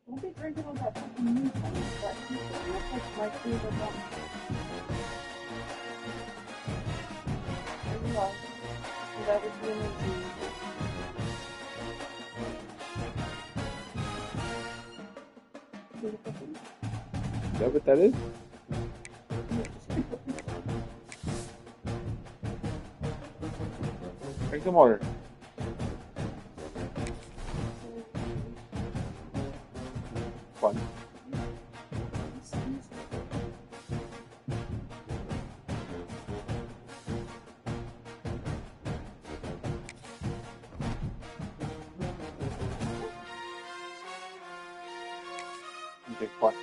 Don't be drinking all that fucking meat, honey, but you look like my favorite one. There you are. So that was really easy. Is that what that is? Drink some water. Fun. Big fun.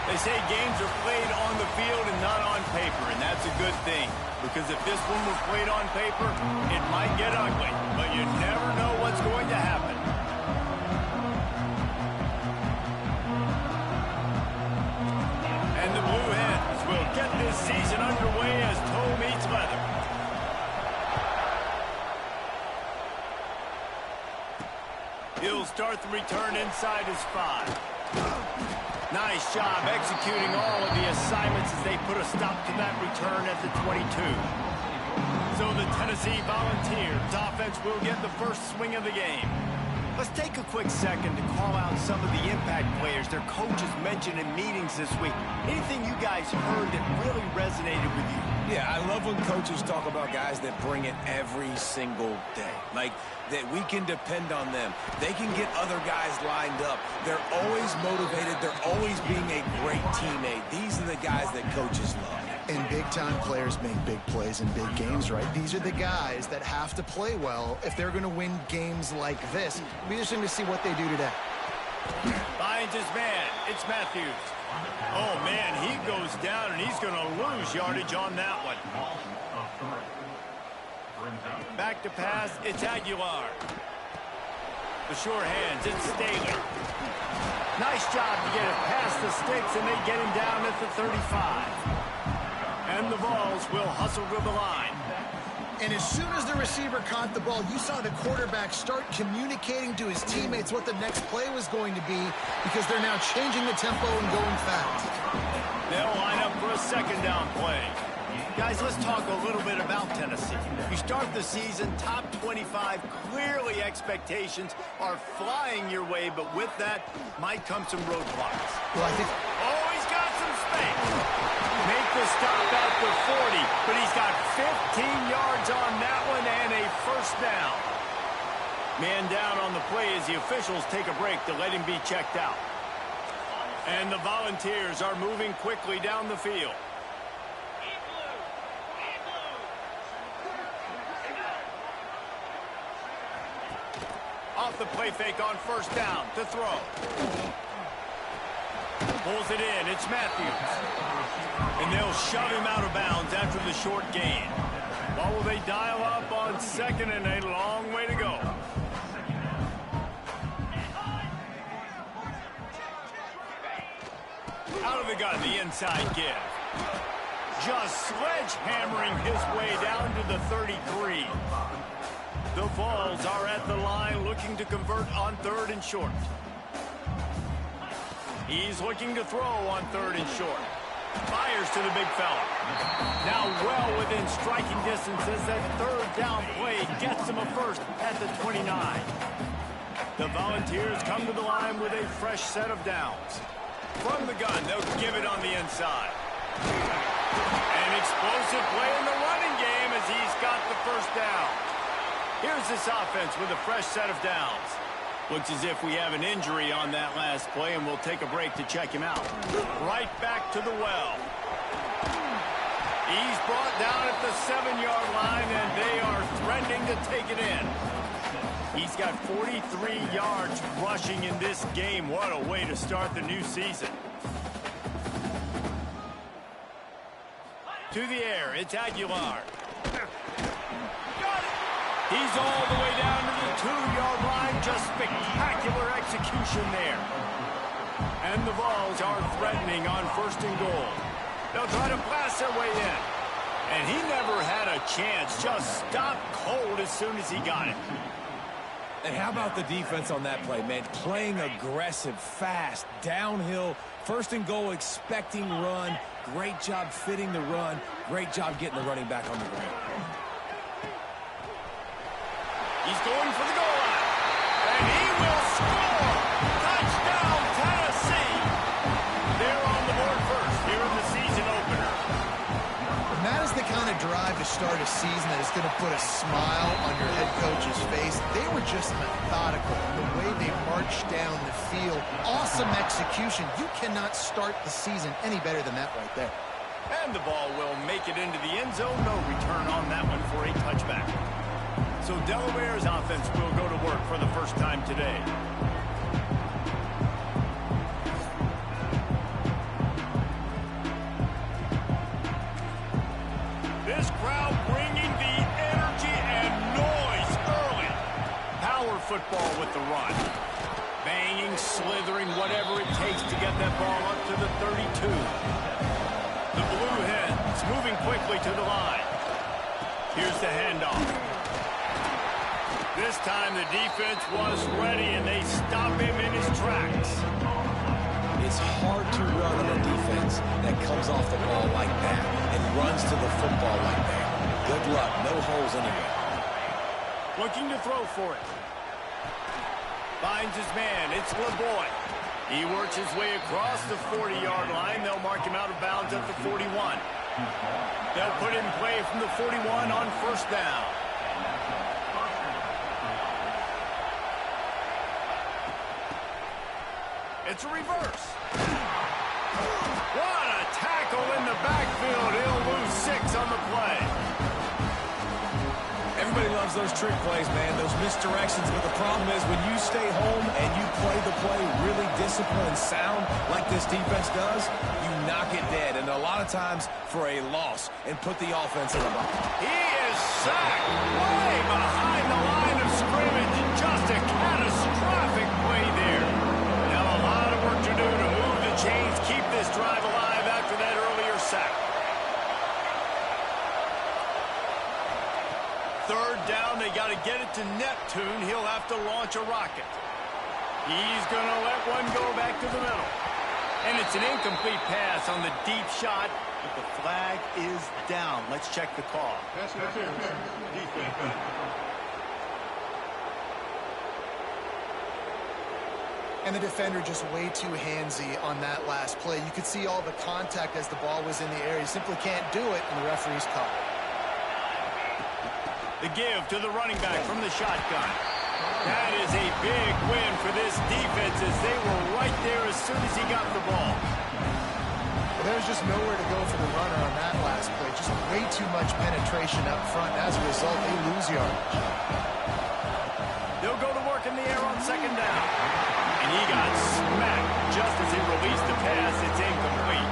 They say games are played on the field and not on paper, and that's a good thing. Because if this one was played on paper, it might get ugly, but you never know what's going to happen. And the Blue Hens will get this season underway as toe meets leather. He'll start the return inside his 5. Nice job executing all of the assignments as they put a stop to that return at the 22. So the Tennessee Volunteers offense will get the first swing of the game. Let's take a quick second to call out some of the impact players their coaches mentioned in meetings this week. Anything you guys heard that really resonated with you? Yeah, I love when coaches talk about guys that bring it every single day. Like, that we can depend on them. They can get other guys lined up. They're always motivated. They're always being a great teammate. These are the guys that coaches love. And big-time players make big plays in big games, right? These are the guys that have to play well if they're going to win games like this. It'll be interesting to see what they do today. Finds his man. It's Matthews. Oh, man, he goes down, and he's going to lose yardage on that one. Back to pass, it's Aguilar. The sure hands, it's Staley. Nice job to get it past the sticks, and they get him down at the 35. And the Vols will hustle to the line. And as soon as the receiver caught the ball, you saw the quarterback start communicating to his teammates what the next play was going to be because they're now changing the tempo and going fast. They'll line up for a second down play. Guys, let's talk a little bit about Tennessee. You start the season top 25. Clearly expectations are flying your way, but with that might come some roadblocks. Well, I think... Oh, he's got some space. Make the stop at the 40, but he's got 15 yards on that one and a first down. Man down on the play as the officials take a break to let him be checked out. And the Volunteers are moving quickly down the field. Off the play fake on first down to throw. Pulls it in. It's Matthews. And they'll shove him out of bounds after the short gain. Or will they dial up on second and a long way to go? Out of the gun, the inside give. Just sledgehammering his way down to the 33. The Vols are at the line looking to convert on third and short. He's looking to throw on third and short. Fires to the big fella. Now well within striking distance as that third down play gets him a first at the 29. The Volunteers come to the line with a fresh set of downs. From the gun, they'll give it on the inside. An explosive play in the running game as he's got the first down. Here's this offense with a fresh set of downs. Looks as if we have an injury on that last play, and we'll take a break to check him out. Right back to the well. He's brought down at the 7-yard line, and they are threatening to take it in. He's got 43 yards rushing in this game. What a way to start the new season. To the air, it's Aguilar. He's all the way down to the 2-yard line just spectacular execution there. And the Vols are threatening on 1st and goal. They'll try to blast their way in. And he never had a chance. Just stopped cold as soon as he got it. And how about the defense on that play, man? Playing aggressive, fast, downhill, 1st and goal, expecting run. Great job fitting the run. Great job getting the running back on the ground. He's going for the goal line. And he will score. Touchdown, Tennessee. They're on the board first here in the season opener. And that is the kind of drive to start a season that is going to put a smile on your head coach's face. They were just methodical. The way they marched down the field. Awesome execution. You cannot start the season any better than that right there. And the ball will make it into the end zone. No return on that one for a touchback. So Delaware's offense will go to work for the first time today. This crowd bringing the energy and noise early. Power football with the run. Banging, slithering, whatever it takes to get that ball up to the 32. The Blue Hens moving quickly to the line. Here's the handoff. This time the defense was ready, and they stop him in his tracks. It's hard to run on a defense that comes off the ball like that and runs to the football like that. Good luck. No holes anywhere. Looking to throw for it. Finds his man. It's LeBoy. He works his way across the 40-yard line. They'll mark him out of bounds at the 41. They'll put in play from the 41 on 1st down. It's a reverse. What a tackle in the backfield. He'll lose 6 on the play. Everybody loves those trick plays, man, those misdirections. But the problem is when you stay home and you play the play really disciplined and sound like this defense does, you knock it dead. And a lot of times for a loss and put the offense in the box. He is sacked way behind the line of scrimmage. Just a catastrophic play there. Now a lot of work to do to move the chains, keep this drive alive after that earlier sack. 3rd down, they got to get it to Neptune. He'll have to launch a rocket. He's going to let one go back to the middle. And it's an incomplete pass on the deep shot, but the flag is down. Let's check the call. And the defender just way too handsy on that last play. You could see all the contact as the ball was in the air. He simply can't do it, and the referee's caught it. The give to the running back from the shotgun. That is a big win for this defense as they were right there as soon as he got the ball. Well, there's just nowhere to go for the runner on that last play. Just way too much penetration up front. As a result, they lose yardage. They'll go to work in the air on 2nd down. And he got smacked just as he released the pass. It's incomplete.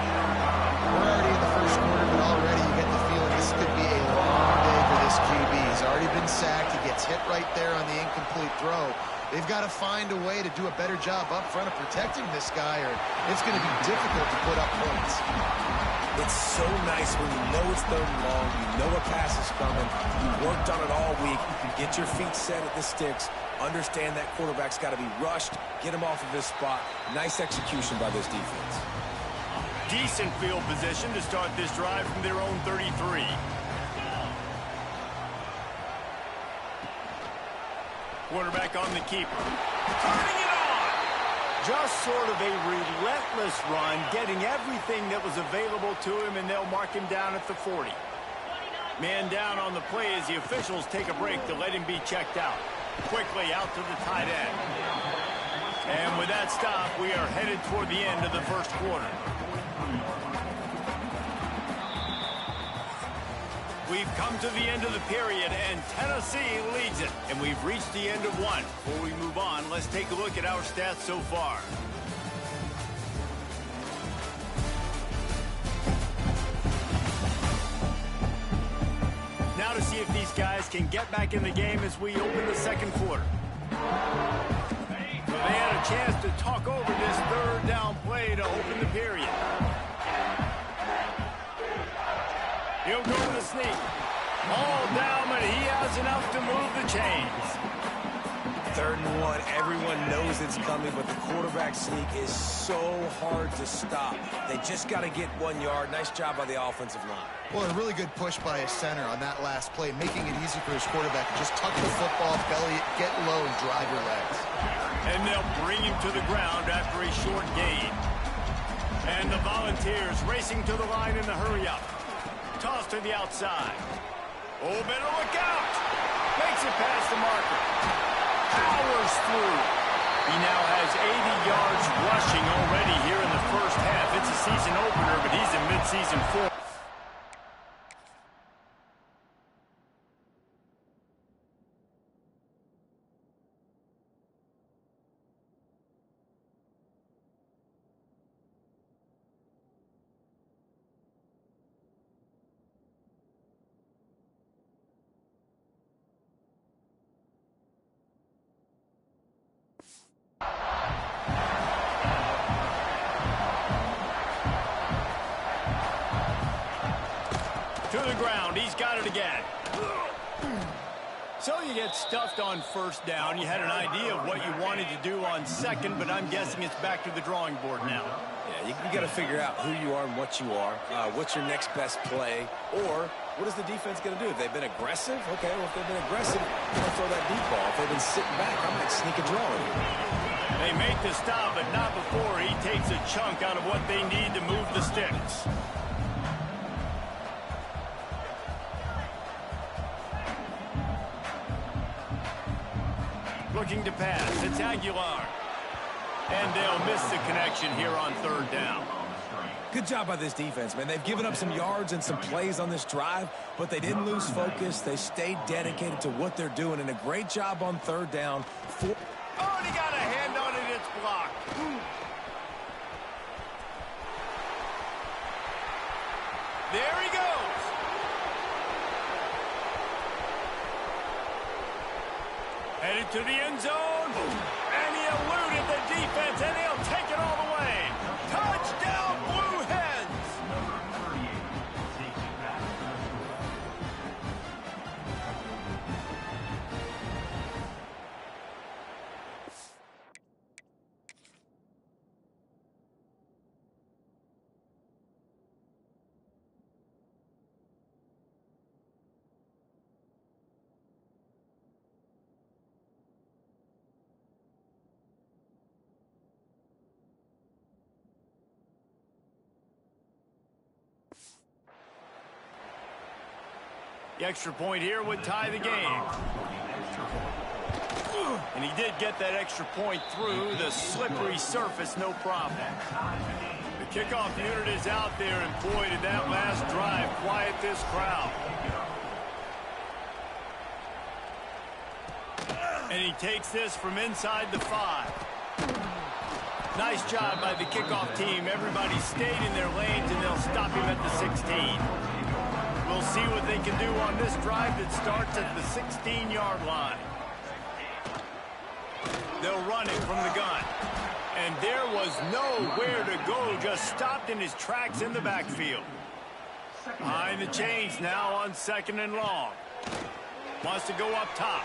We're already in the 1st quarter, but already you get the feeling this could be a long day for this QB. He's already been sacked. He gets hit right there on the incomplete throw. They've got to find a way to do a better job up front of protecting this guy, or it's going to be difficult to put up points. It's so nice when you know it's 3rd and long, you know a pass is coming, you worked on it all week, you can get your feet set at the sticks, understand that quarterback's got to be rushed, get him off of his spot. Nice execution by this defense. Decent field position to start this drive from their own 33. Quarterback on the keeper. Turning it on! Just sort of a relentless run, getting everything that was available to him, and they'll mark him down at the 40. Man down on the play as the officials take a break to let him be checked out. Quickly out to the tight end. And with that stop, we are headed toward the end of the 1st quarter. We've come to the end of the period, and Tennessee leads it. And we've reached the end of 1. Before we move on, let's take a look at our stats so far. Now to see if these guys can get back in the game as we open the 2nd quarter. So they had a chance to talk over this third down play to open the period. He'll go to the sneak. All down, but he has enough to move the chains. 3rd and 1, everyone knows it's coming, but the quarterback sneak is so hard to stop. They just got to get 1 yard. Nice job by the offensive line. Well, a really good push by his center on that last play, making it easy for his quarterback to just tuck the football, belly it, get low, and drive your legs. And they'll bring him to the ground after a short gain. And the Volunteers racing to the line in the hurry-up. Toss to the outside. Oh, better look out. Makes it past the marker. Powers through. He now has 80 yards rushing already here in the first half. It's a season opener, but he's in mid-season form. To the ground. He's got it again. So you get stuffed on first down. You had an idea of what you wanted to do on second, but I'm guessing it's back to the drawing board now. Yeah, you got to figure out who you are and what you are. What's your next best play? Or what is the defense going to do? If they've been aggressive, okay, well, if they've been aggressive, I'm going to throw that deep ball. If they've been sitting back, I might sneak a draw in. They make the stop, but not before he takes a chunk out of what they need to move the sticks. Looking to pass. It's Aguilar. And they'll miss the connection here on 3rd down. Good job by this defense, man. They've given up some yards and some plays on this drive, but they didn't lose focus. They stayed dedicated to what they're doing, and a great job on 3rd down. Oh, and he got a hand on it. It's blocked. There he goes. Headed to the end zone. And he eluded the defense, and he'll take it all the way. Touchdown, Blue Hens. The extra point here would tie the game. And he did get that extra point through the slippery surface, no problem. The kickoff unit is out there, and boy, did that last drive quiet this crowd. And he takes this from inside the 5. Nice job by the kickoff team. Everybody stayed in their lanes, and they'll stop him at the 16. We'll see what they can do on this drive that starts at the 16-yard line. They'll run it from the gun. And there was nowhere to go, just stopped in his tracks in the backfield. Behind the chains now on 2nd and long. Wants to go up top.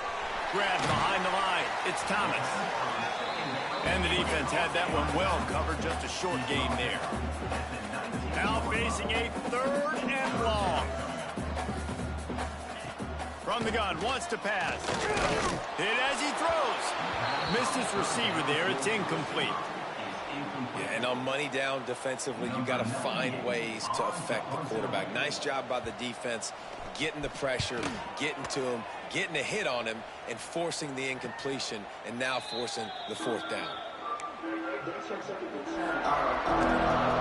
Grabbed behind the line. It's Thomas. And the defense had that one well covered, just a short gain there. Now facing a 3rd and long. From the gun, wants to pass. Hit as he throws. Missed his receiver there. It's incomplete. Yeah, and on money down defensively, you got to find ways to affect the quarterback. Nice job by the defense, getting the pressure, getting to him, getting a hit on him, and forcing the incompletion, and now forcing the 4th down.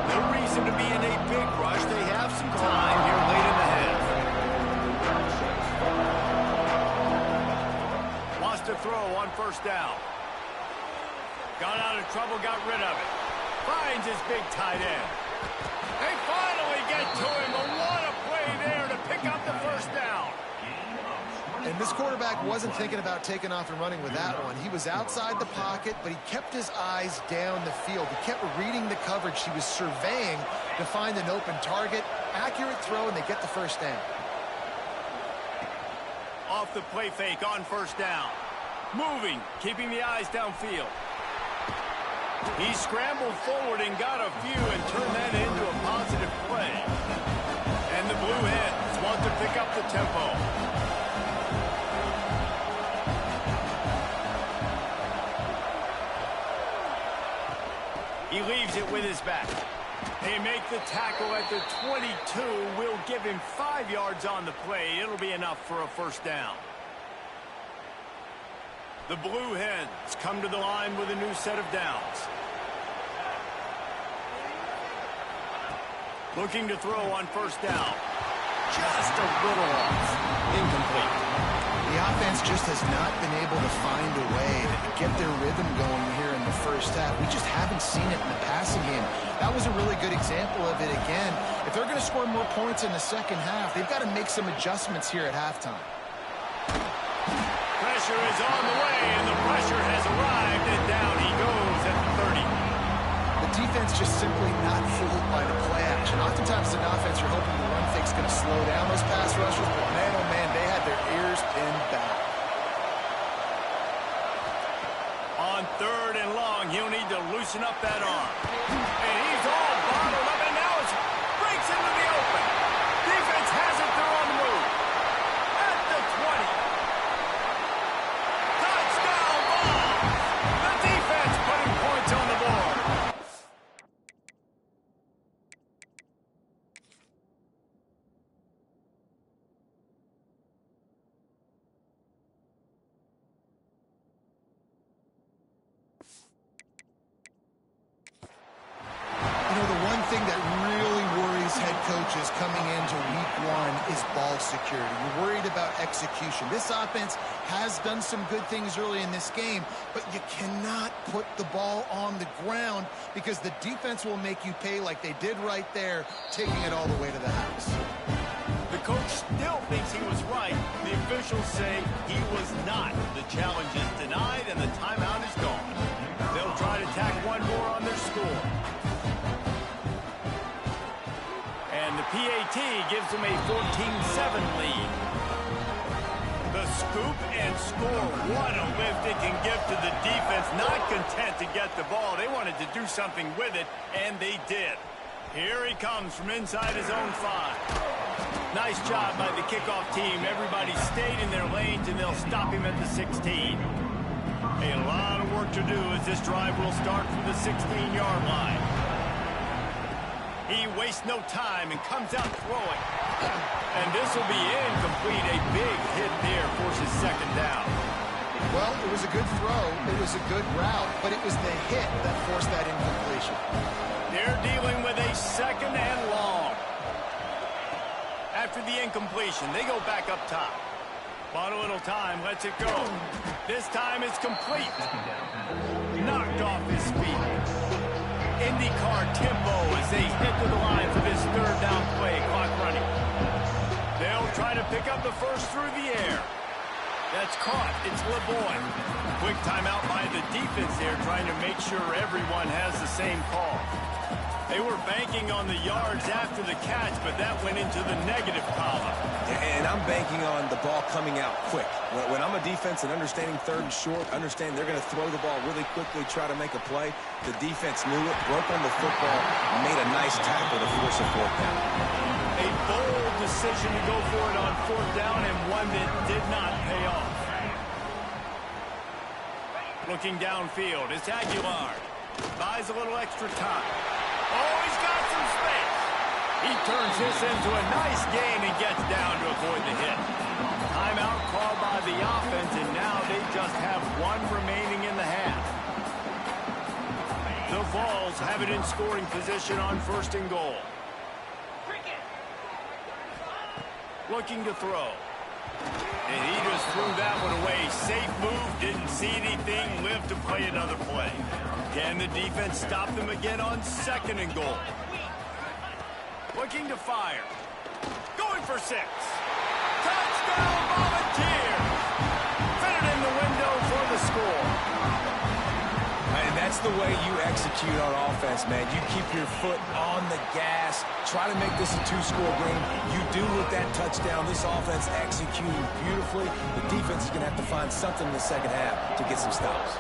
No reason to be in a big rush. They have some time here late in the half. Wants to throw on 1st down. Got out of trouble, got rid of it. Finds his big tight end. They finally get to him, but what a play there to pick up the 1st down. And this quarterback wasn't thinking about taking off and running with that one. He was outside the pocket, but he kept his eyes down the field. He kept reading the coverage. He was surveying to find an open target. Accurate throw, and they get the first down. Off the play fake on first down. Moving, keeping the eyes downfield. He scrambled forward and got a few and turned that into a positive play. And the Blue Hens want to pick up the tempo. He leaves it with his back. They make the tackle at the 22. Will give him 5 yards on the play. It'll be enough for a first down. The Blue Hens come to the line with a new set of downs. Looking to throw on first down. Just a little off. Incomplete. The offense just has not been able to find a way to get their rhythm going here in the first half. We just haven't seen it in the passing game. That was a really good example of it again. If they're going to score more points in the second half, they've got to make some adjustments here at halftime. Pressure is on the way, and the pressure has arrived, and down he goes at the 30. The defense just simply not fooled by the play action. Oftentimes as an offense, you're hoping the run fake's going to slow down those pass rushers, but man, oh man, they had their ears pinned back. On third and long, he'll need to loosen up that arm. And he's all bottled up, and now it breaks into the open. Defense has it, they're on the move. At the 20. Touchdown ball. The defense putting points on the board. You know, the one thing that really worries head coaches coming into week one is ball security. You're worried about execution. This offense has done some good things early in this game, but you cannot put the ball on the ground because the defense will make you pay like they did right there, taking it all the way to the house. The coach still thinks he was right. The officials say he was not. The challenge is denied, and the timeout is gone. They'll try to tack one more on their score. And the PAT gives them a 14-7 lead. The scoop and score. What a lift it can give to the defense. Not content to get the ball. They wanted to do something with it, and they did. Here he comes from inside his own 5. Nice job by the kickoff team. Everybody stayed in their lanes, and they'll stop him at the 16. A lot of work to do as this drive will start from the 16-yard line. He wastes no time and comes out throwing. And this will be incomplete. A big hit there forces second down. Well, it was a good throw. It was a good route, but it was the hit that forced that incompletion. They're dealing with a second and long. After the incompletion, they go back up top. Bought a little time, lets it go. This time it's complete. Knocked off his feet. IndyCar tempo as they head to the line for this third down play. Clock running. They'll try to pick up the first through the air. That's caught. It's LeBoy. Quick timeout by the defense there, trying to make sure everyone has the same call. They were banking on the yards after the catch, but that went into the negative column. And I'm banking on the ball coming out quick. When I'm a defense and understanding third and short, understand they're going to throw the ball really quickly, try to make a play. The defense knew it, broke on the football, made a nice tackle to force a fourth down. A bold decision to go for it on fourth down, and one that did not pay off. Looking downfield, it's Aguilar. Buys a little extra time. Oh, he's got some space. He turns this into a nice gain and gets down to avoid the hit. Timeout called by the offense, and now they just have one remaining in the half. The Vols have it in scoring position on first and goal. Looking to throw. And he just threw that one away. Safe move, didn't see anything, lived to play another play. Can the defense stop them again on second and goal? Looking to fire. Going for 6. Touchdown Volunteers! That's the way you execute on offense, man. You keep your foot on the gas. Try to make this a two-score game. You do with that touchdown. This offense executing beautifully. The defense is going to have to find something in the second half to get some stops.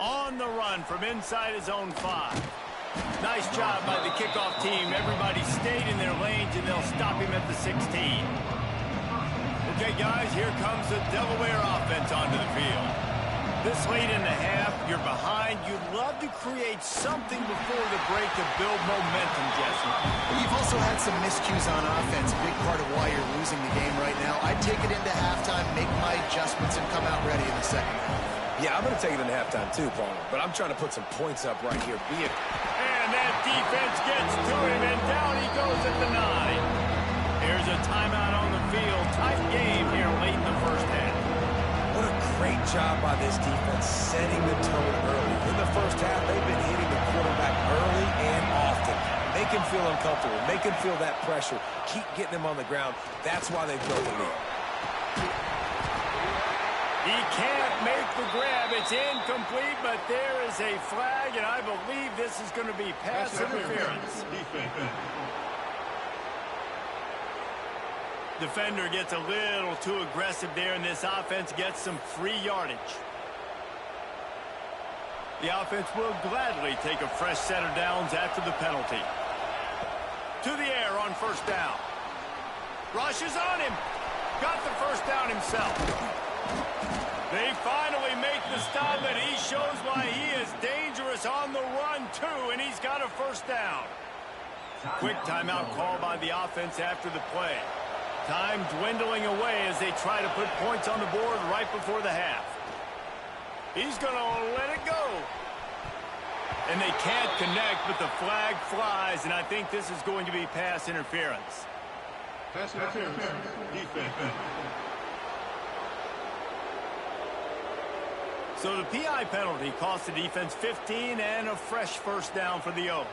On the run from inside his own 5. Nice job by the kickoff team. Everybody stayed in their lanes, and they'll stop him at the 16. Okay, guys, here comes the Delaware offense onto the field. This late in the half, you're behind. You'd love to create something before the break to build momentum, Jesse. You've also had some miscues on offense, a big part of why you're losing the game right now. I'd take it into halftime, make my adjustments, and come out ready in the second half. Yeah, I'm going to take it into halftime too, Paul. But I'm trying to put some points up right here. And that defense gets to him, and down he goes at the 9. Here's a timeout on the field. Tight game here late in the first half. What a great job by this defense setting the tone early. In the first half, they've been hitting the quarterback early and often. Make him feel uncomfortable. Make him feel that pressure. Keep getting him on the ground. That's why they built the lead. He can't make the grab. It's incomplete, but there is a flag, and I believe this is going to be pass interference. Defender gets a little too aggressive there, and this offense gets some free yardage. The offense will gladly take a fresh set of downs after the penalty. To the air on first down. Rush is on him. Got the first down himself. They finally make the stop, and he shows why he is dangerous on the run, too, and he's got a first down. Quick timeout call by the offense after the play. Time dwindling away as they try to put points on the board right before the half. He's going to let it go. And they can't connect, but the flag flies, and I think this is going to be pass interference. Pass interference. Defense. So the PI penalty cost the defense 15 and a fresh first down for the O.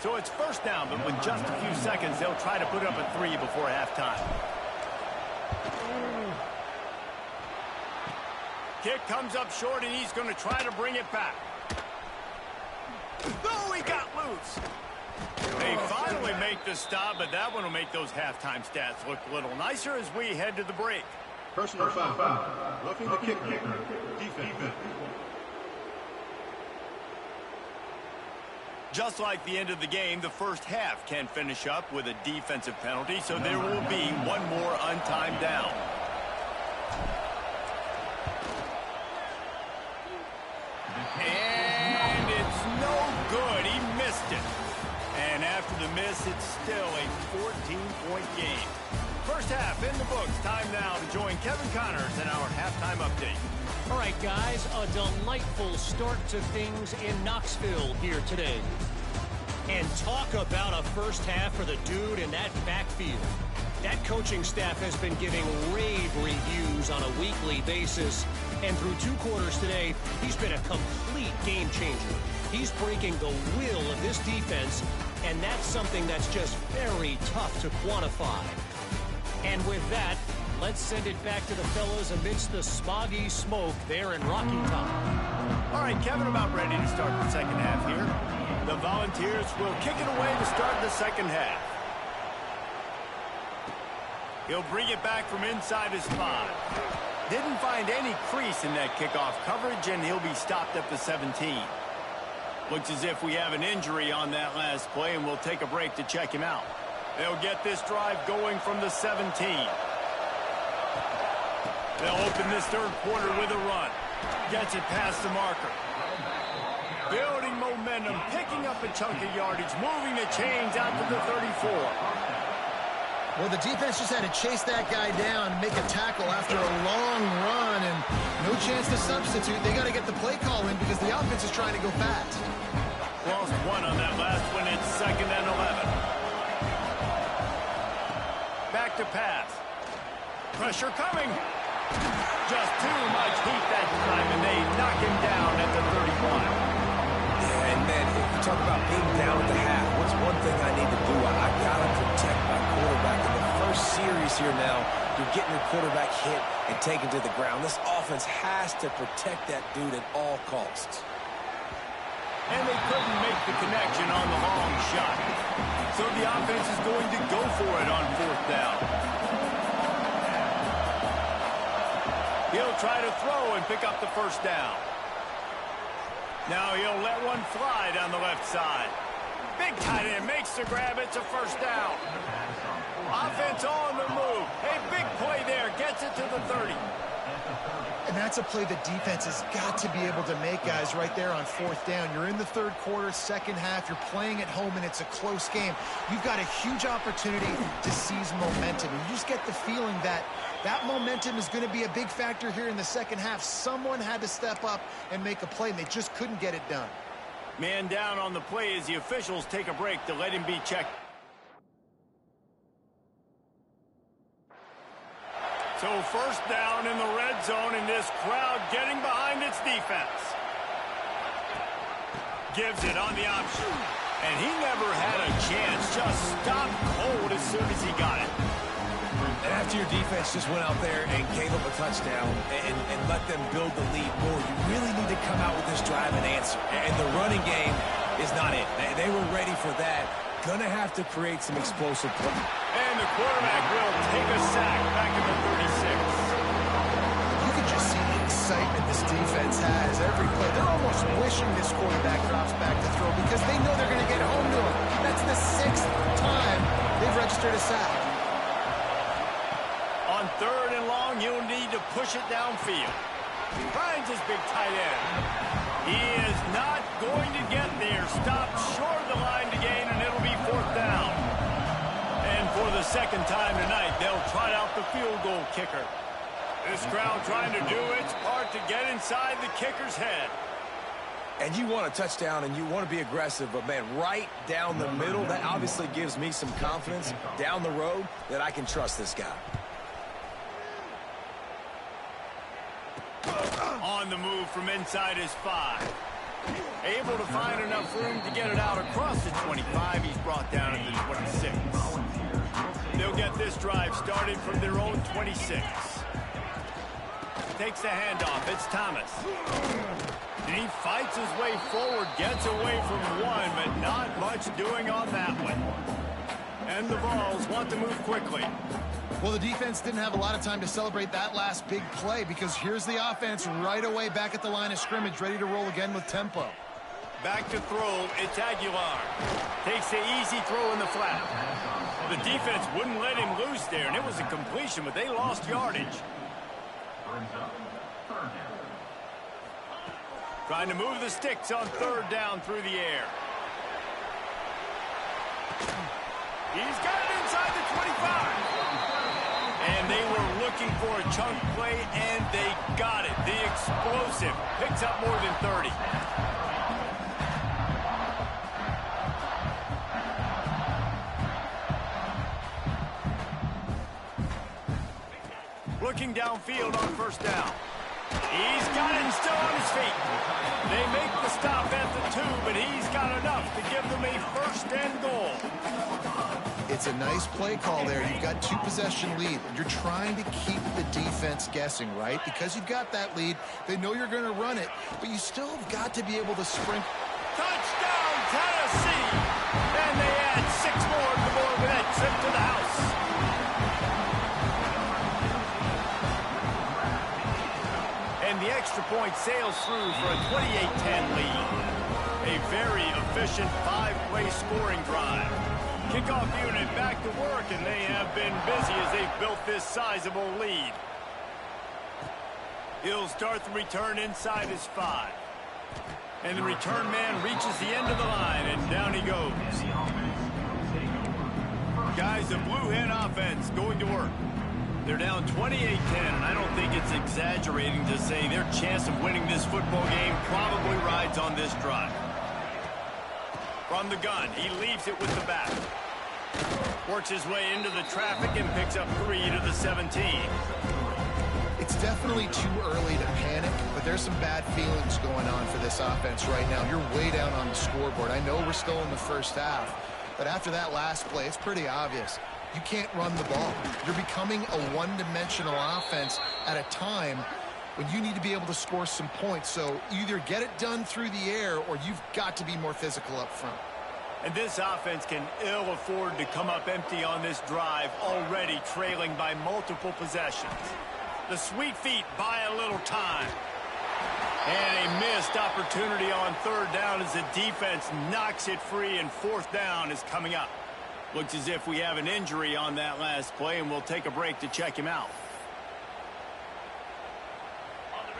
So it's first down, but with just a few seconds, they'll try to put up a 3 before halftime. Kick comes up short, and he's going to try to bring it back. Oh, he got loose. They finally make the stop, but that one will make those halftime stats look a little nicer as we head to the break. Personal foul. Roughing the kicker. Defense. Just like the end of the game, the first half can finish up with a defensive penalty, so there will be one more untimed down. And it's no good. He missed it. And after the miss, it's still a 14-point game. First half in the books. Time now to join Kevin Connors in our halftime update. All right, guys, a delightful start to things in Knoxville here today. And talk about a first half for the dude in that backfield. That coaching staff has been giving rave reviews on a weekly basis. And through 2 quarters today, he's been a complete game changer. He's breaking the will of this defense, and that's something that's just very tough to quantify. And with that, let's send it back to the fellas amidst the smoggy smoke there in Rocky Top. All right, Kevin, about ready to start the second half here. The Volunteers will kick it away to start the second half. He'll bring it back from inside his 5. Didn't find any crease in that kickoff coverage, and he'll be stopped at the 17. Looks as if we have an injury on that last play, and we'll take a break to check him out. They'll get this drive going from the 17. They'll open this third quarter with a run. Gets it past the marker. Building momentum, picking up a chunk of yardage, moving the chains out to the 34. Well, the defense just had to chase that guy down and make a tackle after a long run, and no chance to substitute. They got to get the play call in because the offense is trying to go fast. Lost 1 on that last one. It's 2nd and 11. Back to pass. Pressure coming. Just too much heat that time, and they knock him down at the 31. Yeah, and then if you talk about being down at the half, what's one thing I need to do? I got to protect my quarterback. In the first series here now, you're getting your quarterback hit and taken to the ground. This offense offense has to protect that dude at all costs. And they couldn't make the connection on the long shot. So the offense is going to go for it on 4th down. He'll try to throw and pick up the 1st down. Now he'll let one fly down the left side. Big tight end makes the grab. It's a 1st down. Offense on the move. A big play there. Gets it to the 30. And that's a play the defense has got to be able to make, guys, right there on 4th down. You're in the 3rd quarter, 2nd half. You're playing at home, and it's a close game. You've got a huge opportunity to seize momentum. You just get the feeling that that momentum is going to be a big factor here in the 2nd half. Someone had to step up and make a play, and they just couldn't get it done. Man down on the play as the officials take a break to let him be checked. So 1st down in the red zone, and this crowd getting behind its defense. Gives it on the option. And he never had a chance. Just stopped cold as soon as he got it. And after your defense just went out there and gave up a touchdown and let them build the lead more, you really need to come out with this drive and answer. And the running game is not it. They were ready for that. Gonna have to create some explosive play. And the quarterback will take a sack back in the 36. You can just see the excitement this defense has every play. They're almost wishing this quarterback drops back to throw because they know they're going to get home to him. That's the 6th time they've registered a sack. On 3rd and long, he'll need to push it downfield. He finds his big tight end. He is not going to get there. Stopped short of the line to gain, and it'll be 4th down. And for the 2nd time tonight, they'll trot out the field goal kicker. This crowd trying to do its part to get inside the kicker's head. And you want a touchdown and you want to be aggressive, but, man, right down the middle, that obviously gives me some confidence down the road that I can trust this guy. On the move from inside his 5. Able to find enough room to get it out across the 25. He's brought down at the 26. They'll get this drive started from their own 26. Takes the handoff. It's Thomas. And he fights his way forward, gets away from one, but not much doing on that one. And the Vols want to move quickly. Well, the defense didn't have a lot of time to celebrate that last big play because here's the offense right away back at the line of scrimmage, ready to roll again with tempo. Back to throw, it's Aguilar. Takes the easy throw in the flat. The defense wouldn't let him loose there, and it was a completion, but they lost yardage. Trying to move the sticks on 3rd down through the air. He's got it inside the 25. And they were looking for a chunk play, and they got it. The explosive picks up more than 30. Looking downfield on 1st down. He's got it still on his feet. They make the stop at the 2, but he's got enough to give them a 1st and goal. It's a nice play call there. You've got 2-possession lead. You're trying to keep the defense guessing, right? Because you've got that lead, they know you're going to run it, but you still have got to be able to sprint. Touchdown, Tennessee! And they add 6 more to the board with that trip to the house. And the extra point sails through for a 28-10 lead. A very efficient 5-play scoring drive. Kickoff unit back to work, and they have been busy as they've built this sizable lead. He'll start the return inside his 5. And the return man reaches the end of the line, and down he goes. Guys, the Blue Hen offense going to work. They're down 28-10, and I don't think it's exaggerating to say their chance of winning this football game probably rides on this drive. From the gun, he leaves it with the back. Works his way into the traffic and picks up 3 to the 17. It's definitely too early to panic, but there's some bad feelings going on for this offense right now. You're way down on the scoreboard. I know we're still in the 1st half, but after that last play, it's pretty obvious. You can't run the ball. You're becoming a one-dimensional offense at a time when you need to be able to score some points. So either get it done through the air or you've got to be more physical up front. And this offense can ill afford to come up empty on this drive, already trailing by multiple possessions. The sweet feet buy a little time. And a missed opportunity on third down as the defense knocks it free, and fourth down is coming up. Looks as if we have an injury on that last play, and we'll take a break to check him out.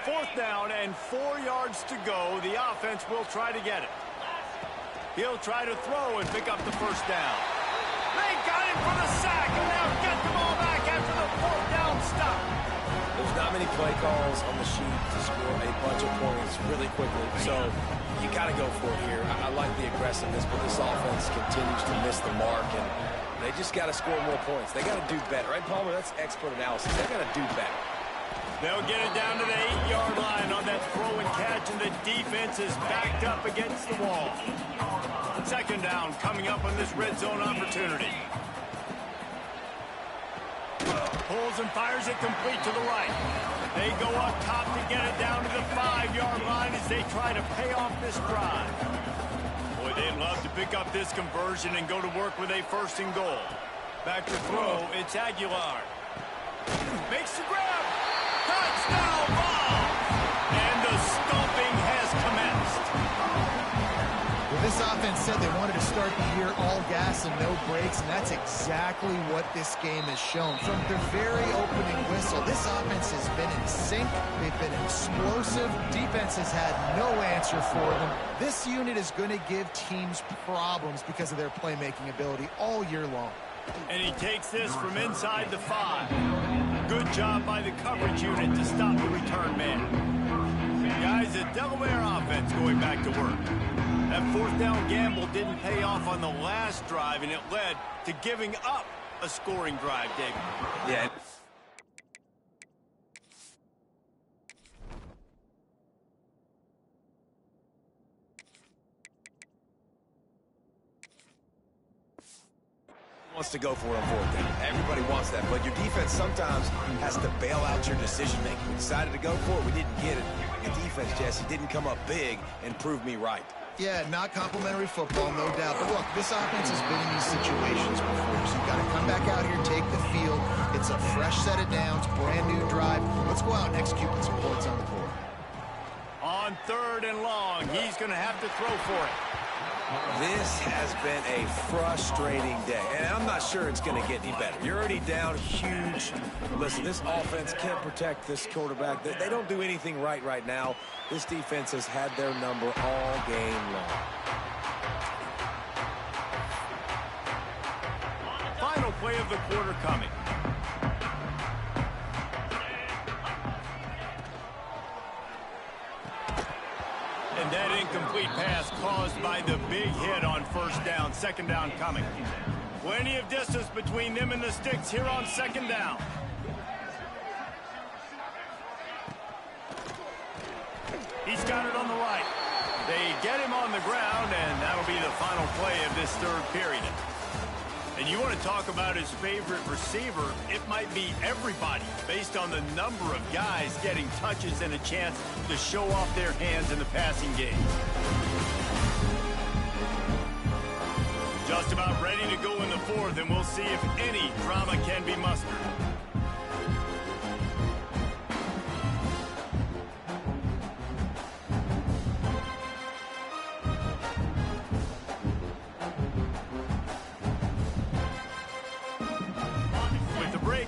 Fourth down and 4 yards to go. The offense will try to get it. He'll try to throw and pick up the first down. They got him for the sack, and they'll get the ball back after the fourth down stop. There's not many play calls on the sheet to score a bunch of points really quickly, so you got to go for it here. I like the aggressiveness, but this offense continues to miss the mark, and they just got to score more points. They got to do better, right, Palmer? That's expert analysis. They got to do better. They'll get it down to the 8-yard line on that throw and catch, and the defense is backed up against the wall. Second down coming up on this red zone opportunity. Pulls and fires it complete to the right. They go up top to get it down to the 5-yard line as they try to pay off this drive. Boy, they'd love to pick up this conversion and go to work with a first and goal. Back to throw, it's Aguilar. Makes the grab. Touchdown ball! And the stomping has commenced. Well, this offense said they wanted to start the year all gas and no brakes, and that's exactly what this game has shown. From the very opening whistle, this offense has been in sync. They've been explosive. Defense has had no answer for them. This unit is going to give teams problems because of their playmaking ability all year long. And he takes this from inside the 5. Good job by the coverage unit to stop the return man. Guys, the Delaware offense going back to work. That fourth down gamble didn't pay off on the last drive, and it led to giving up a scoring drive, David. Yeah. Wants to go for it on fourth down. Everybody wants that, but your defense sometimes has to bail out your decision-making. We decided to go for it. We didn't get it. The defense, Jesse, didn't come up big and prove me right. Yeah, not complimentary football, no doubt. But look, this offense has been in these situations before, so you've got to come back out here, take the field. It's a fresh set of downs, brand new drive. Let's go out and execute with some points on the board. On third and long, he's going to have to throw for it. This has been a frustrating day, and I'm not sure it's going to get any better. You're already down huge. Listen, this offense can't protect this quarterback. They don't do anything right now. This defense has had their number all game long. Final play of the quarter coming. And that incomplete pass caused by the big hit on first down. Second down coming. Plenty of distance between them and the sticks here on second down. He's got it on the right. They get him on the ground, and that'll be the final play of this third period. And you want to talk about his favorite receiver, it might be everybody based on the number of guys getting touches and a chance to show off their hands in the passing game. Just about ready to go in the fourth, and we'll see if any drama can be mustered.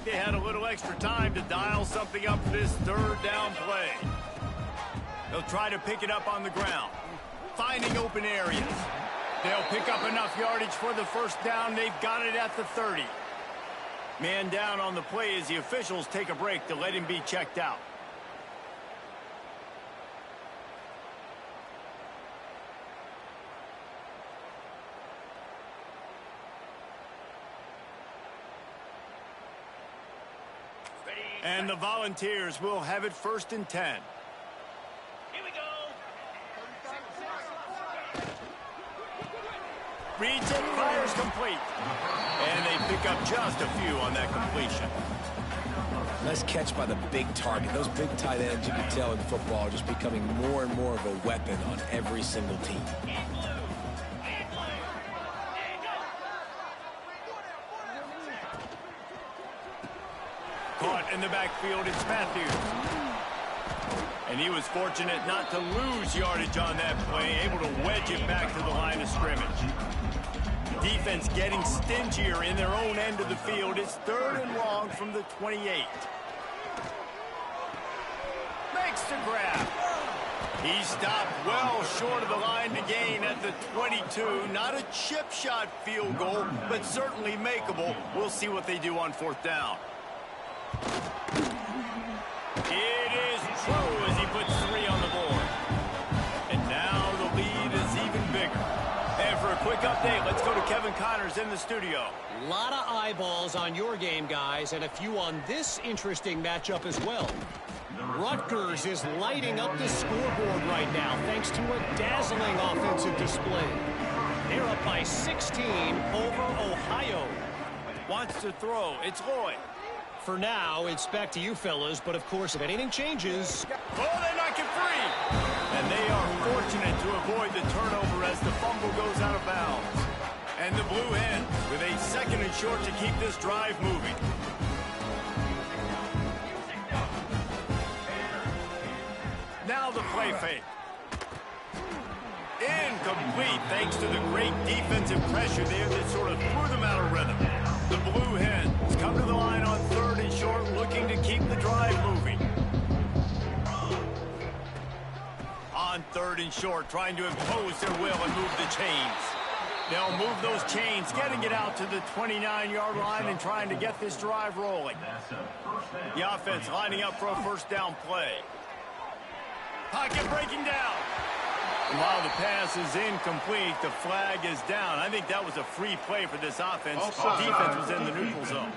They had a little extra time to dial something up for this third down play. They'll try to pick it up on the ground, finding open areas. They'll pick up enough yardage for the first down. They've got it at the 30. Man down on the play as the officials take a break to let him be checked out. And the Volunteers will have it 1st and 10. Here we go. Reads it, fires complete. And they pick up just a few on that completion. Nice catch by the big target. Those big tight ends, you can tell in football, are just becoming more and more of a weapon on every single team. Caught in the backfield, it's Matthews. And he was fortunate not to lose yardage on that play, able to wedge it back to the line of scrimmage. Defense getting stingier in their own end of the field. It's 3rd and long from the 28. Makes the grab. He stopped well short of the line to gain at the 22. Not a chip shot field goal, but certainly makeable. We'll see what they do on 4th down. It is true as he puts 3 on the board. And now the lead is even bigger. And for a quick update, let's go to Kevin Connors in the studio. A lot of eyeballs on your game, guys, and a few on this interesting matchup as well. Rutgers is lighting up the scoreboard right now thanks to a dazzling offensive display. They're up by 16 over Ohio. Wants to throw. It's Lloyd. For now, it's back to you fellas, but of course, if anything changes... Oh, they knock it free! And they are fortunate to avoid the turnover as the fumble goes out of bounds. And the Blue Hens with a 2nd and short to keep this drive moving. Now the play fake. Incomplete thanks to the great defensive pressure there that sort of threw them out of rhythm. The Blue Hens come to the line on 3rd and short, looking to keep the drive moving. On 3rd and short, trying to impose their will and move the chains. They'll move those chains, getting it out to the 29-yard line and trying to get this drive rolling. The offense lining up for a 1st down play. Pocket breaking down. And while the pass is incomplete, the flag is down. I think that was a free play for this offense. Defense was in the neutral zone.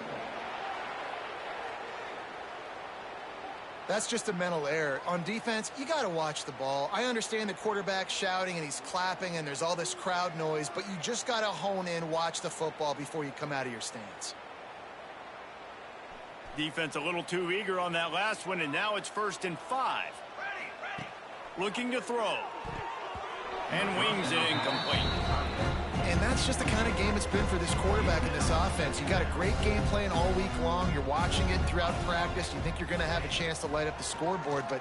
That's just a mental error. On defense, you got to watch the ball. I understand the quarterback shouting and he's clapping and there's all this crowd noise, but you just got to hone in, watch the football before you come out of your stance. Defense a little too eager on that last one, and now it's 1st and 5. Looking to throw. And wings it incomplete. And that's just the kind of game it's been for this quarterback in this offense. You got a great game plan all week long. You're watching it throughout practice. You think you're going to have a chance to light up the scoreboard, but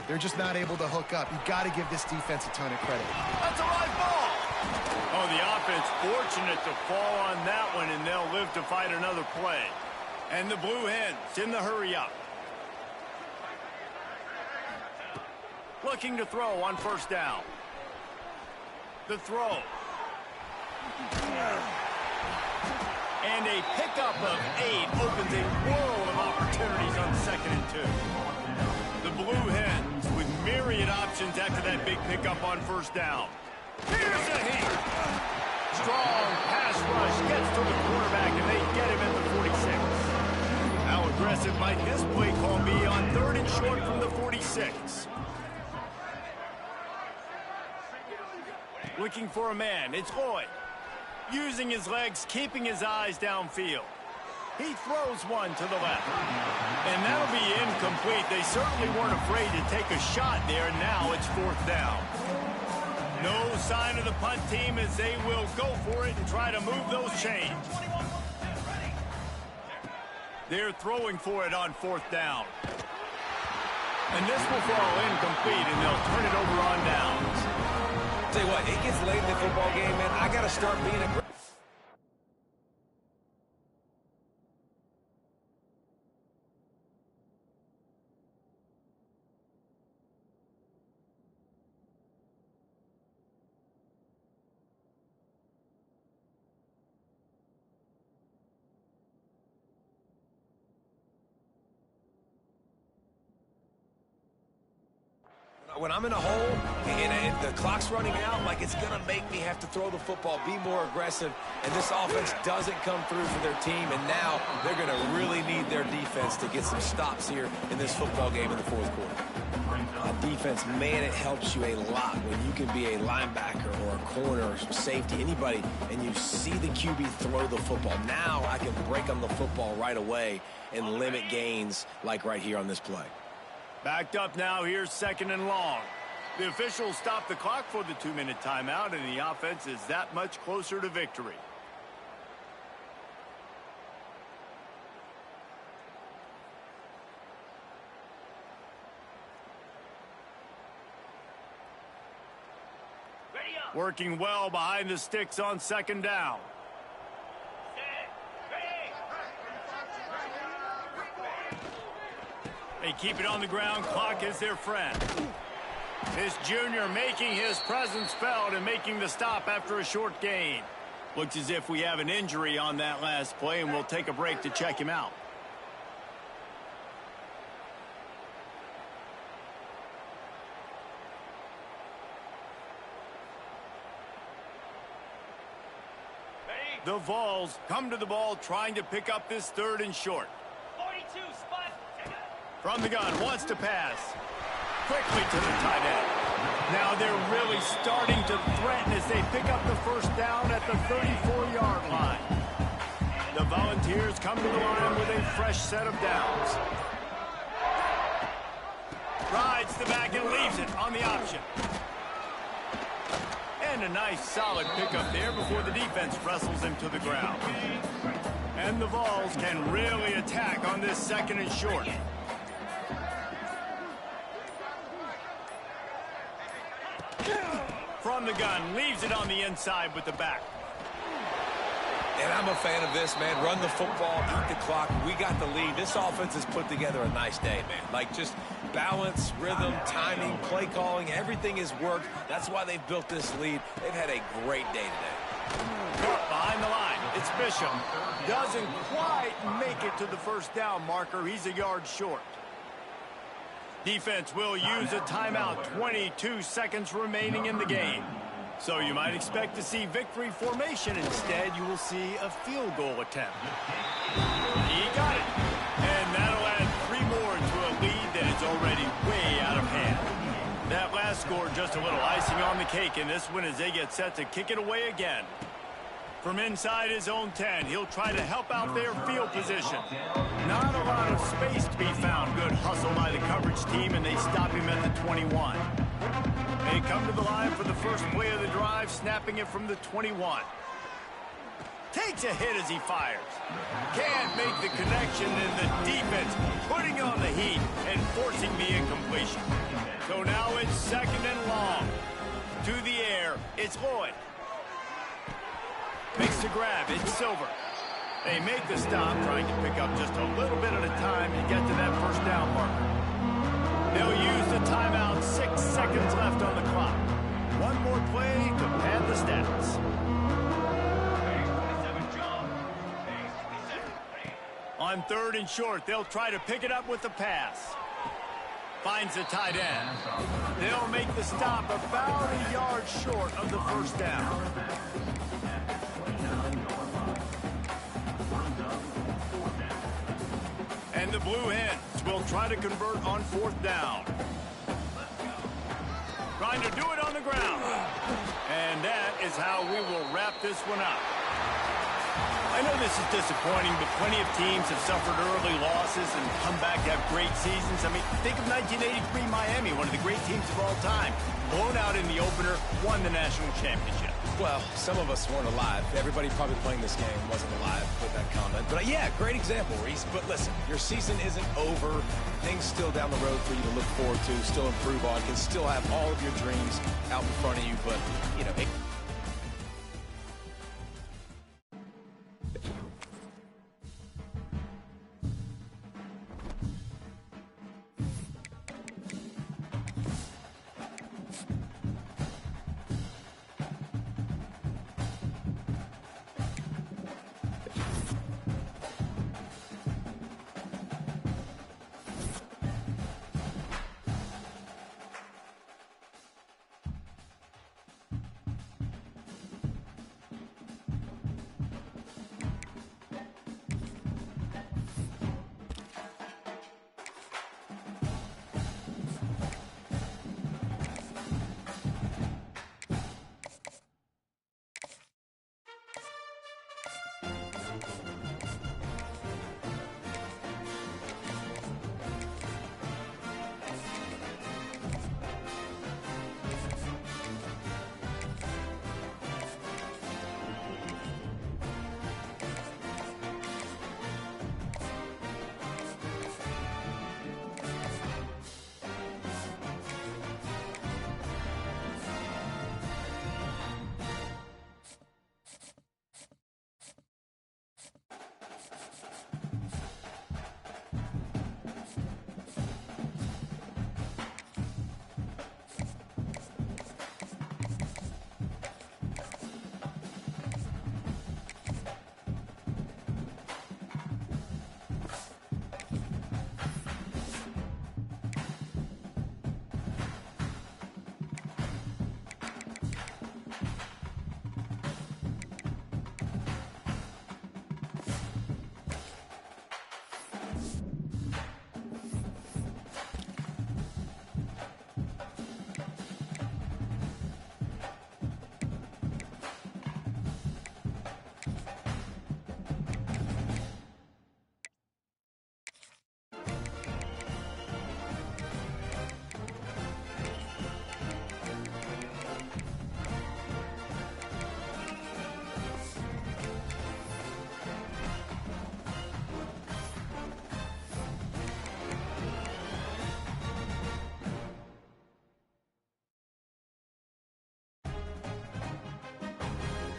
they're just not able to hook up. You got to give this defense a ton of credit. That's a live ball. Oh, the offense fortunate to fall on that one, and they'll live to fight another play. And the Blue Hens in the hurry up. Looking to throw on 1st down. The throw. And a pickup of 8 opens a world of opportunities on 2nd and 2. The Blue Hens with myriad options after that big pickup on 1st down. Here's a heat. Strong pass rush gets to the quarterback, and they get him at the 46. How aggressive might this play call be on 3rd and short from the 46? Looking for a man. It's Lloyd. Using his legs, keeping his eyes downfield. He throws one to the left. And that'll be incomplete. They certainly weren't afraid to take a shot there. Now it's 4th down. No sign of the punt team as they will go for it and try to move those chains. They're throwing for it on 4th down. And this will fall incomplete, and they'll turn it over on downs. Tell you what, it gets late in the football game, man. I got to start being aggressive. when I'm in a hole and the clock's running out, like, it's going to make me have to throw the football, be more aggressive, and this offense doesn't come through for their team, and now they're going to really need their defense to get some stops here in this football game in the fourth quarter. Defense, man, it helps you a lot when you can be a linebacker or a corner or safety, anybody, and you see the QB throw the football. Now I can break on the football right away and limit gains like right here on this play. Backed up now, here's 2nd and long. The officials stop the clock for the 2-minute timeout, and the offense is that much closer to victory. Working well behind the sticks on 2nd down. They keep it on the ground. Clock is their friend. This junior making his presence felt and making the stop after a short gain. Looks as if we have an injury on that last play, and we'll take a break to check him out. The Vols come to the ball trying to pick up this 3rd and short. 42 spot. From the gun, wants to pass. Quickly to the tight end. Now they're really starting to threaten as they pick up the 1st down at the 34-yard line. The Volunteers come to the line with a fresh set of downs. Rides the back and leaves it on the option. And a nice solid pickup there before the defense wrestles him to the ground. And the Vols can really attack on this 2nd and short. From the gun, leaves it on the inside with the back. And I'm a fan of this, man. Run the football, eat the clock. We got the lead. This offense has put together a nice day, man. Like, just balance, rhythm, timing, play calling, everything has worked. That's why they've built this lead. They've had a great day today. Behind the line, it's Bishop. Doesn't quite make it to the 1st down marker. He's a yard short. Defense will use a timeout. 22 seconds remaining in the game. So you might expect to see victory formation. Instead, you will see a field goal attempt. He got it. And that'll add 3 more to a lead that is already way out of hand. That last score just a little icing on the cake in this one as they get set to kick it away again. From inside his own 10, he'll try to help out their field position. Not a lot of space to be found. Good hustle by the coverage team, and they stop him at the 21. They come to the line for the first play of the drive, snapping it from the 21. Takes a hit as he fires. Can't make the connection, and the defense putting on the heat and forcing the incompletion. So now it's 2nd and long. To the air, it's Lloyd. Makes the grab, it's Silver. They make the stop, trying to pick up just a little bit at a time to get to that 1st down marker. They'll use the timeout, 6 seconds left on the clock. One more play to pad the stats. On 3rd and short, they'll try to pick it up with the pass. Finds the tight end. They'll make the stop about a yard short of the 1st down. And the Blue Hens will try to convert on 4th down. Trying to do it on the ground. And that is how we will wrap this one up. I know this is disappointing, but plenty of teams have suffered early losses and come back to have great seasons. I mean, think of 1983 Miami, one of the great teams of all time. Blown out in the opener, won the national championship. Well, some of us weren't alive. Everybody probably playing this game wasn't alive with that comment. But yeah, great example, Reese. But listen, your season isn't over. Things still down the road for you to look forward to, still improve on, can still have all of your dreams out in front of you. But, you know,